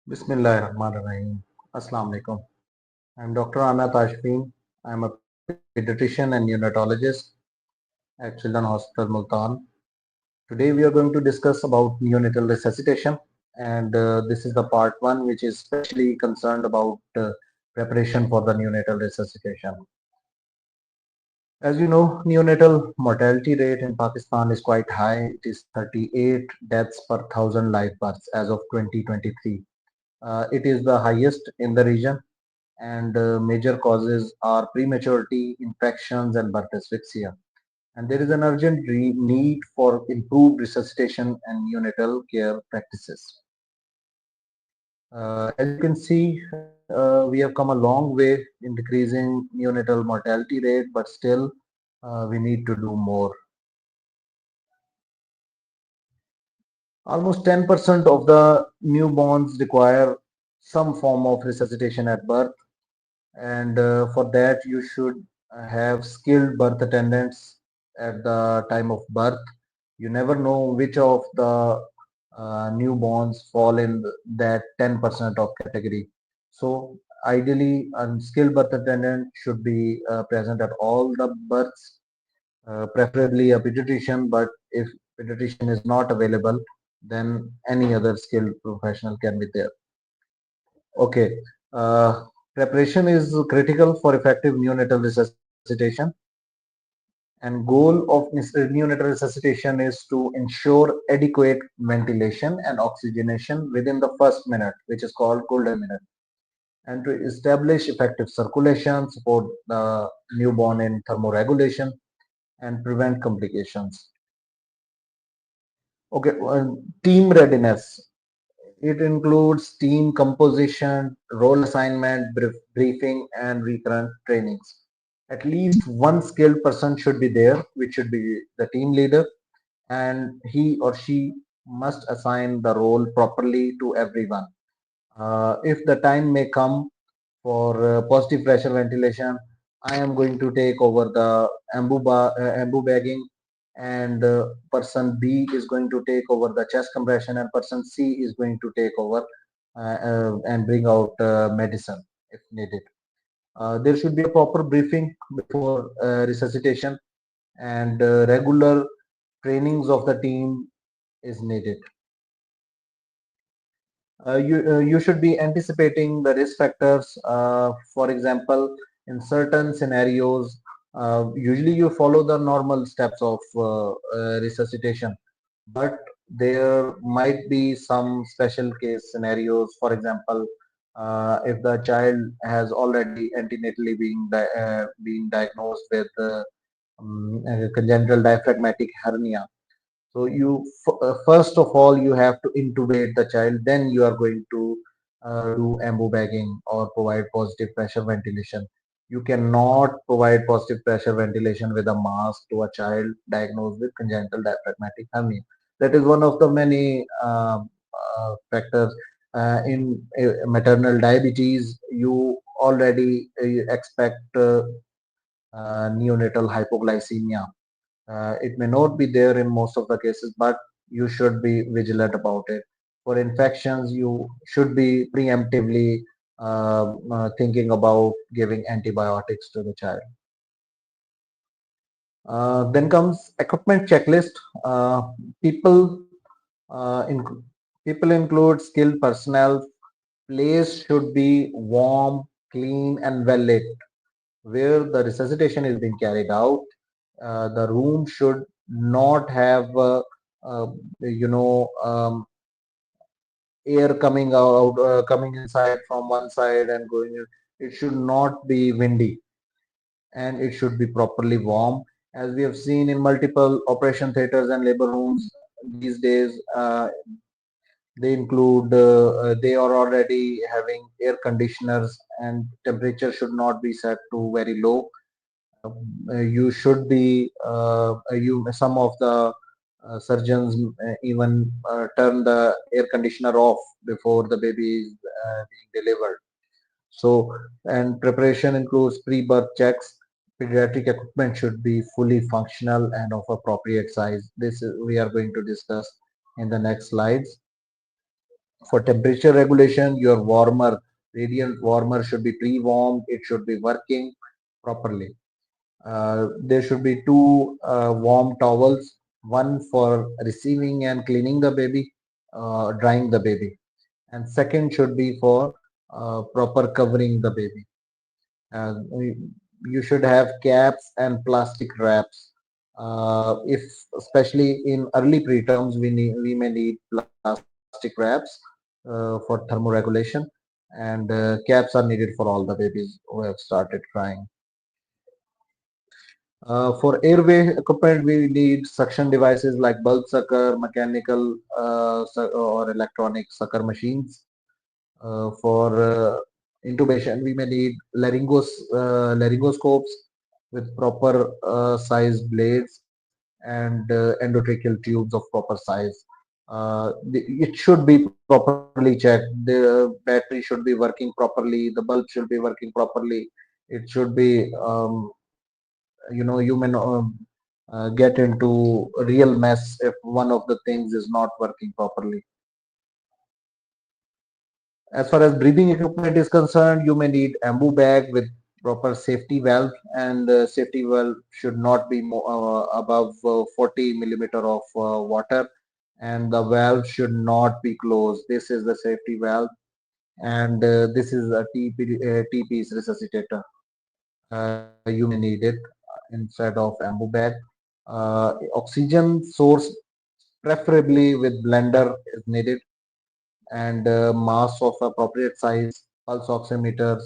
Bismillahirrahmanirrahim. Assalamu alaikum. I'm Dr. Rana Tashfeen. I'm a pediatrician and neonatologist at Children's Hospital Multan. Today we are going to discuss about neonatal resuscitation, and this is the part one, which is specially concerned about preparation for the neonatal resuscitation. As you know, neonatal mortality rate in Pakistan is quite high. It is 38 deaths per thousand live births as of 2023. It is the highest in the region, and major causes are prematurity, infections, and birth asphyxia. And there is an urgent need for improved resuscitation and neonatal care practices. As you can see, we have come a long way in decreasing neonatal mortality rate, but still we need to do more. Almost 10% of the newborns require some form of resuscitation at birth, and for that you should have skilled birth attendants at the time of birth. You never know which of the newborns fall in that 10% of category. So ideally a skilled birth attendant should be present at all the births, preferably a pediatrician, but if pediatrician is not available, then any other skilled professional can be there. Okay. Preparation is critical for effective neonatal resuscitation, and goal of neonatal resuscitation is to ensure adequate ventilation and oxygenation within the first minute, which is called golden minute, and to establish effective circulation, support the newborn in thermoregulation, and prevent complications. Okay, team readiness. It includes team composition, role assignment, briefing, and recurrent trainings. At least one skilled person should be there, which should be the team leader, and he or she must assign the role properly to everyone. If the time may come for positive pressure ventilation, I am going to take over the ambu bagging, and person B is going to take over the chest compression, and person C is going to take over and bring out medicine if needed. There should be a proper briefing before resuscitation, and regular trainings of the team is needed. You should be anticipating the risk factors. For example, in certain scenarios, usually you follow the normal steps of resuscitation, but there might be some special case scenarios. For example, if the child has already antenatally being diagnosed with congenital diaphragmatic hernia, so first of all you have to intubate the child, then you are going to do ambu bagging or provide positive pressure ventilation. You cannot provide positive pressure ventilation with a mask to a child diagnosed with congenital diaphragmatic hernia. That is one of the many factors. In maternal diabetes, you already expect neonatal hypoglycemia. It may not be there in most of the cases, but you should be vigilant about it. For infections, you should be preemptively thinking about giving antibiotics to the child. Then comes equipment checklist. Uh, people, people include skilled personnel. Place should be warm, clean, and well lit. Where the resuscitation is being carried out, the room should not have uh, you know air coming out, coming inside from one side and going in. It should not be windy, and it should be properly warm. As we have seen in multiple operation theaters and labor rooms these days, they are already having air conditioners, and temperature should not be set to very low. You should be you some of the surgeons even turn the air conditioner off before the baby is being delivered. So, and preparation includes pre-birth checks. Pediatric equipment should be fully functional and of appropriate size. We are going to discuss in the next slides. For temperature regulation, your warmer, radiant warmer should be pre-warmed. It should be working properly. There should be two warm towels, one for receiving and cleaning the baby, drying the baby, and second should be for proper covering the baby. You should have caps and plastic wraps. If especially in early preterms, we may need plastic wraps for thermoregulation, and caps are needed for all the babies who have started crying. For airway equipment, we need suction devices like bulb sucker, mechanical or electronic sucker machines. For intubation, we may need laryngoscopes with proper size blades and endotracheal tubes of proper size. It should be properly checked. The battery should be working properly. The bulb should be working properly. It should be, you may get into a real mess if one of the things is not working properly. As far as breathing equipment is concerned, you may need ambu bag with proper safety valve, and safety valve should not be above 40 millimeter of water, and the valve should not be closed. This is the safety valve, and this is a T-piece resuscitator. You may need it instead of ambu bag. Oxygen source, preferably with blender, is needed, and mask of appropriate size, pulse oximeters.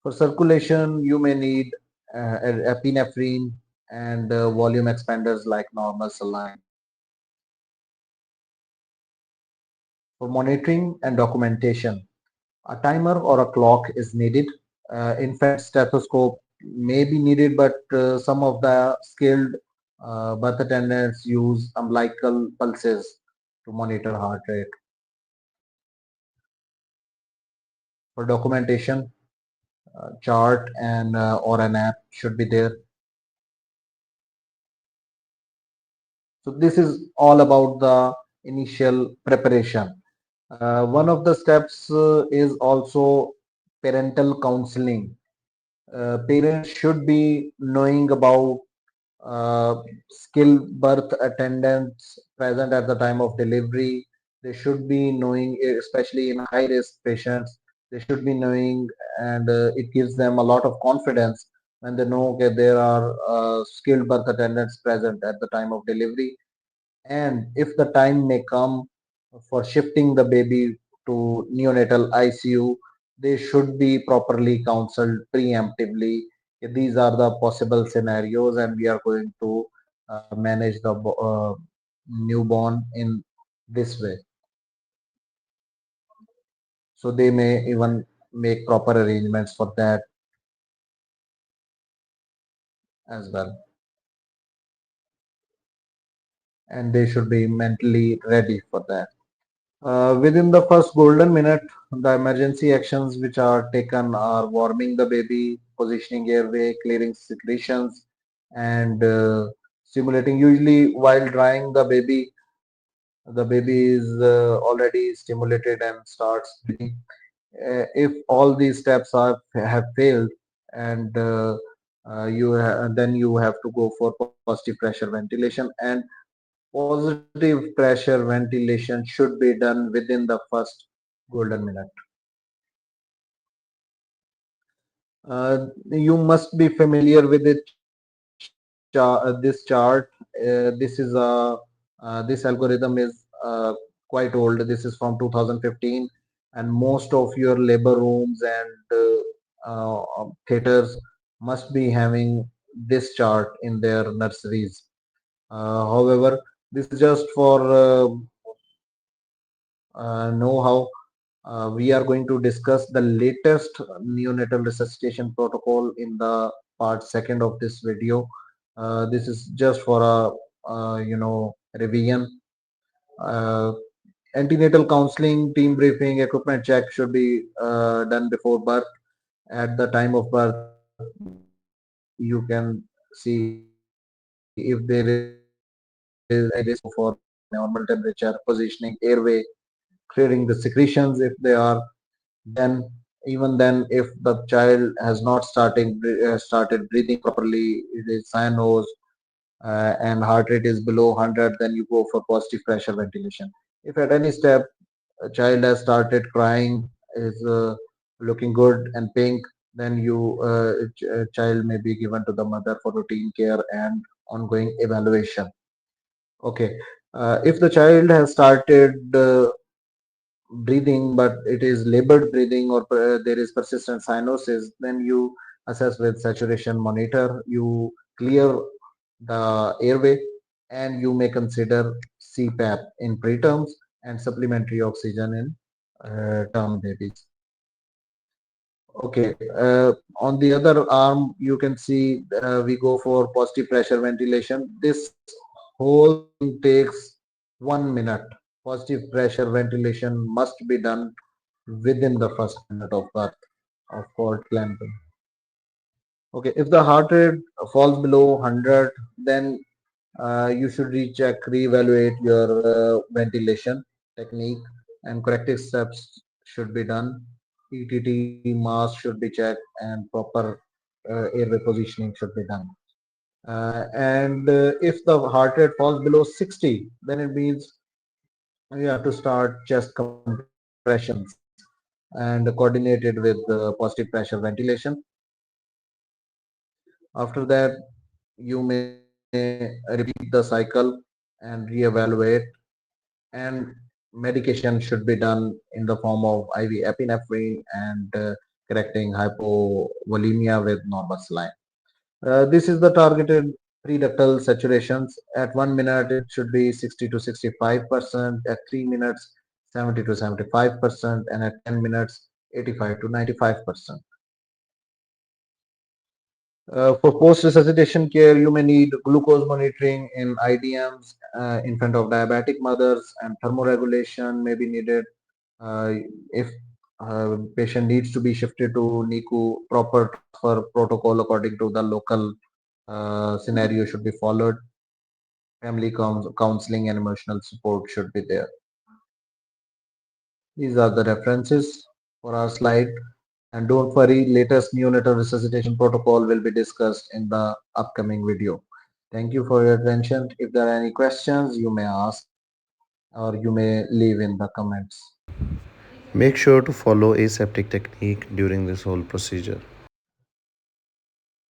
For circulation, you may need epinephrine and volume expanders like normal saline. For monitoring and documentation, a timer or a clock is needed. Infant stethoscope may be needed, but some of the skilled birth attendants use umbilical pulses to monitor heart rate. For documentation, chart and or an app should be there. So this is all about the initial preparation. One of the steps is also parental counseling. Parents should be knowing about skilled birth attendants present at the time of delivery. They should be knowing, especially in high risk patients, they should be knowing, and it gives them a lot of confidence when they know that there are skilled birth attendants present at the time of delivery. And if the time may come for shifting the baby to neonatal ICU, they should be properly counseled preemptively. These are the possible scenarios, and we are going to manage the newborn in this way. So they may even make proper arrangements for that as well. And they should be mentally ready for that. Within the first golden minute, the emergency actions which are taken are warming the baby, positioning airway, clearing secretions, and stimulating. Usually, while drying the baby is already stimulated and starts breathing. If all these steps have failed, and then you have to go for positive pressure ventilation, and positive pressure ventilation should be done within the first golden minute. You must be familiar with this chart. This algorithm is quite old. This is from 2015, and most of your labor rooms and theaters must be having this chart in their nurseries. However, this is just for know-how. We are going to discuss the latest neonatal resuscitation protocol in the part second of this video. This is just for a revision. Uh, Antenatal counseling, team briefing, equipment check should be done before birth. At the time of birth, you can see if there is any risk for the baby. normal temperature, positioning airway, clearing the secretions if they are. Then, even then, if the child has not started breathing properly, it is cyanose, and heart rate is below 100, then you go for positive pressure ventilation. If at any step a child has started crying, is looking good and pink, then child may be given to the mother for routine care and ongoing evaluation. Okay. If the child has started breathing, but it is labored breathing, or there is persistent cyanosis, then you assess with saturation monitor, you clear the airway, and you may consider CPAP in preterms and supplementary oxygen in term babies. Okay, on the other arm, you can see we go for positive pressure ventilation. This whole thing takes 1 minute. Positive pressure ventilation must be done within the first minute of birth of cord clamping. Okay, if the heart rate falls below 100, then you should recheck, reevaluate your ventilation technique, and corrective steps should be done. ETT mask should be checked, and proper airway positioning should be done. And if the heart rate falls below 60, then it means you have to start chest compressions and coordinated with positive pressure ventilation. After that, you may repeat the cycle and reevaluate, and medication should be done in the form of IV epinephrine and correcting hypovolemia with normal saline. This is the targeted preductal saturations. At 1 minute, it should be 60 to 65%. At 3 minutes, 70 to 75%, and at 10 minutes, 85 to 95%. For post-resuscitation care, you may need glucose monitoring in IDMs in front of diabetic mothers, and thermoregulation may be needed. If patient needs to be shifted to NICU, proper transfer protocol according to the local scenario should be followed. Family counseling and emotional support should be there. These are the references for our slide. And don't worry, latest neonatal resuscitation protocol will be discussed in the upcoming video. Thank you for your attention. If there are any questions, you may ask or you may leave in the comments. Make sure to follow aseptic technique during this whole procedure.